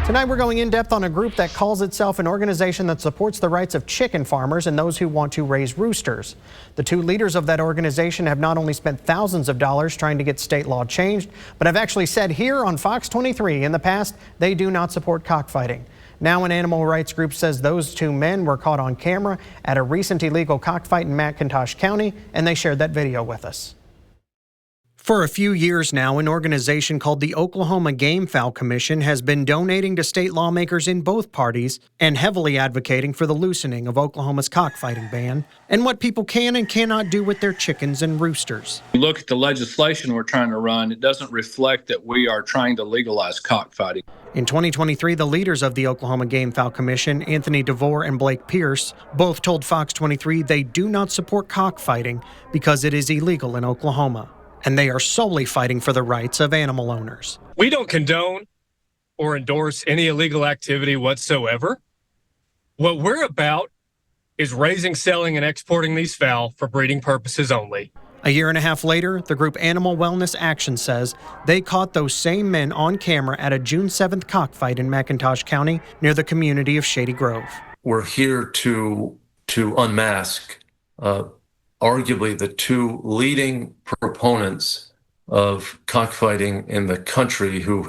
Tonight we're going in depth on a group that calls itself an organization that supports the rights of chicken farmers and those who want to raise roosters. The two leaders of that organization have not only spent thousands of dollars trying to get state law changed, but have actually said here on Fox 23 in the past they do not support cockfighting. Now an animal rights group says those two men were caught on camera at a recent illegal cockfight in McIntosh County, and they shared that video with us. For a few years now, an organization called the Oklahoma Gamefowl Commission has been donating to state lawmakers in both parties and heavily advocating for the loosening of Oklahoma's cockfighting ban and what people can and cannot do with their chickens and roosters. Look at the legislation we're trying to run. It doesn't reflect that we are trying to legalize cockfighting. In 2023, the leaders of the Oklahoma Gamefowl Commission, Anthony DeVore and Blake Pierce, both told Fox 23 they do not support cockfighting because it is illegal in Oklahoma, and they are solely fighting for the rights of animal owners. We don't condone or endorse any illegal activity whatsoever. What we're about is raising, selling, and exporting these fowl for breeding purposes only. A year and a half later, the group Animal Wellness Action says they caught those same men on camera at a June 7th cockfight in McIntosh County near the community of Shady Grove. We're here to unmask arguably the two leading proponents of cockfighting in the country who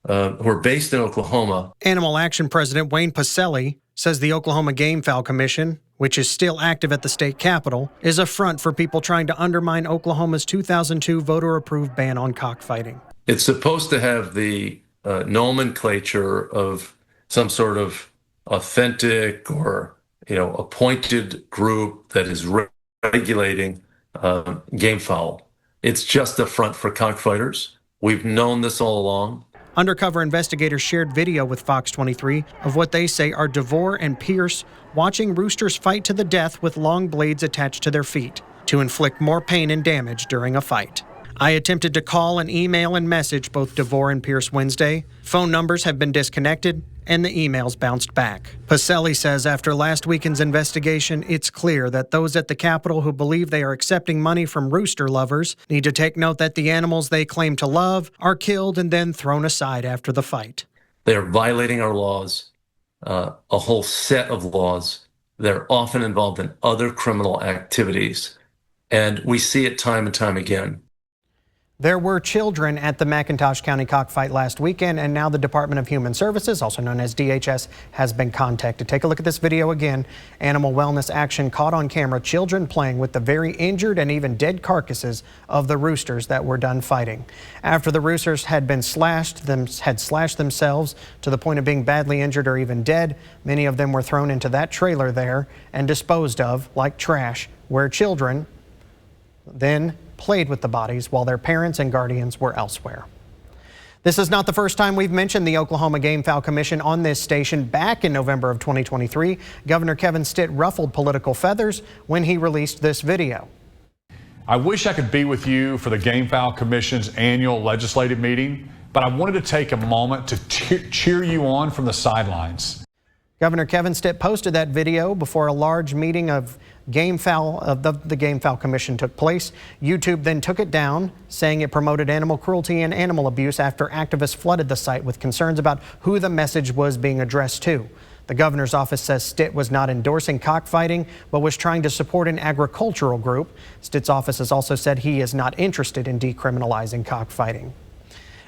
are based in Oklahoma. Animal Action President Wayne Pacelli says the Oklahoma Gamefowl Commission, which is still active at the state capitol, is a front for people trying to undermine Oklahoma's 2002 voter-approved ban on cockfighting. It's supposed to have the nomenclature of some sort of authentic or appointed group that is regulating gamefowl. It's just a front for cockfighters. We've known this all along. Undercover investigators shared video with Fox 23 of what they say are DeVore and Pierce watching roosters fight to the death with long blades attached to their feet to inflict more pain and damage during a fight. I attempted to call and email and message both DeVore and Pierce Wednesday. Phone numbers have been disconnected and the emails bounced back. Pacelli says after last weekend's investigation, it's clear that those at the Capitol who believe they are accepting money from rooster lovers need to take note that the animals they claim to love are killed and then thrown aside after the fight. They are violating our laws, a whole set of laws. They're often involved in other criminal activities, and we see it time and time again. There were children at the McIntosh County cockfight last weekend, and now the Department of Human Services, also known as DHS, has been contacted. Take a look at this video again. Animal Wellness Action caught on camera children playing with the very injured and even dead carcasses of the roosters that were done fighting. After the roosters had been slashed themselves to the point of being badly injured or even dead, many of them were thrown into that trailer there and disposed of like trash, where children then played with the bodies while their parents and guardians were elsewhere. This is not the first time we've mentioned the Oklahoma Gamefowl Commission on this station. Back in November of 2023, Governor Kevin Stitt ruffled political feathers when he released this video. I wish I could be with you for the Gamefowl Commission's annual legislative meeting, but I wanted to take a moment to cheer you on from the sidelines. Governor Kevin Stitt posted that video before a large meeting of the Gamefowl Commission took place. YouTube then took it down, saying it promoted animal cruelty and animal abuse after activists flooded the site with concerns about who the message was being addressed to. The governor's office says Stitt was not endorsing cockfighting, but was trying to support an agricultural group. Stitt's office has also said he is not interested in decriminalizing cockfighting.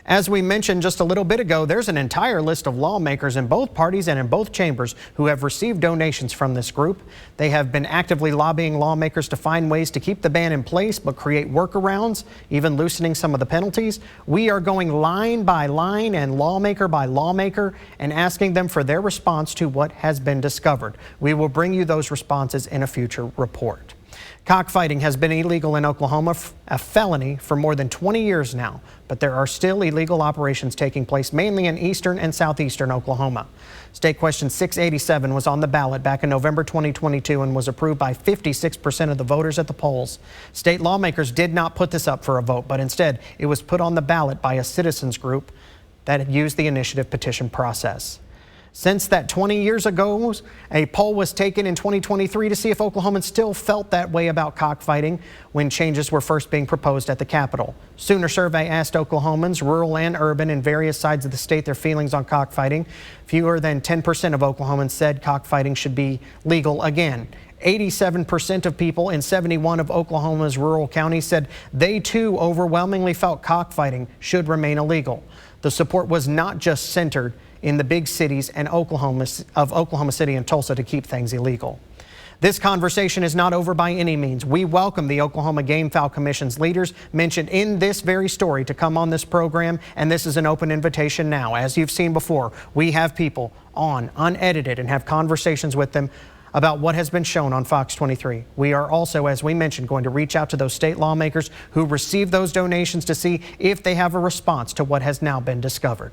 As we mentioned just a little bit ago, there's an entire list of lawmakers in both parties and in both chambers who have received donations from this group. They have been actively lobbying lawmakers to find ways to keep the ban in place but create workarounds, even loosening some of the penalties. We are going line by line and lawmaker by lawmaker and asking them for their response to what has been discovered. We will bring you those responses in a future report. Cockfighting has been illegal in Oklahoma, a felony, for more than 20 years now, but there are still illegal operations taking place mainly in eastern and southeastern Oklahoma. State Question 687 was on the ballot back in November 2022 and was approved by 56% of the voters at the polls. State lawmakers did not put this up for a vote, but instead it was put on the ballot by a citizens group that had used the initiative petition process. Since that 20 years ago, a poll was taken in 2023 to see if Oklahomans still felt that way about cockfighting when changes were first being proposed at the Capitol. Sooner survey asked Oklahomans, rural and urban, in various sides of the state their feelings on cockfighting. Fewer than 10% of Oklahomans said cockfighting should be legal again. 87% of people in 71 of Oklahoma's rural counties said they too overwhelmingly felt cockfighting should remain illegal. The support was not just centered in the big cities and Oklahoma City and Tulsa to keep things illegal. This conversation is not over by any means. We welcome the Oklahoma Gamefowl Commission's leaders mentioned in this very story to come on this program, and this is an open invitation now. As you've seen before, we have people on unedited and have conversations with them about what has been shown on Fox 23. We are also, as we mentioned, going to reach out to those state lawmakers who received those donations to see if they have a response to what has now been discovered.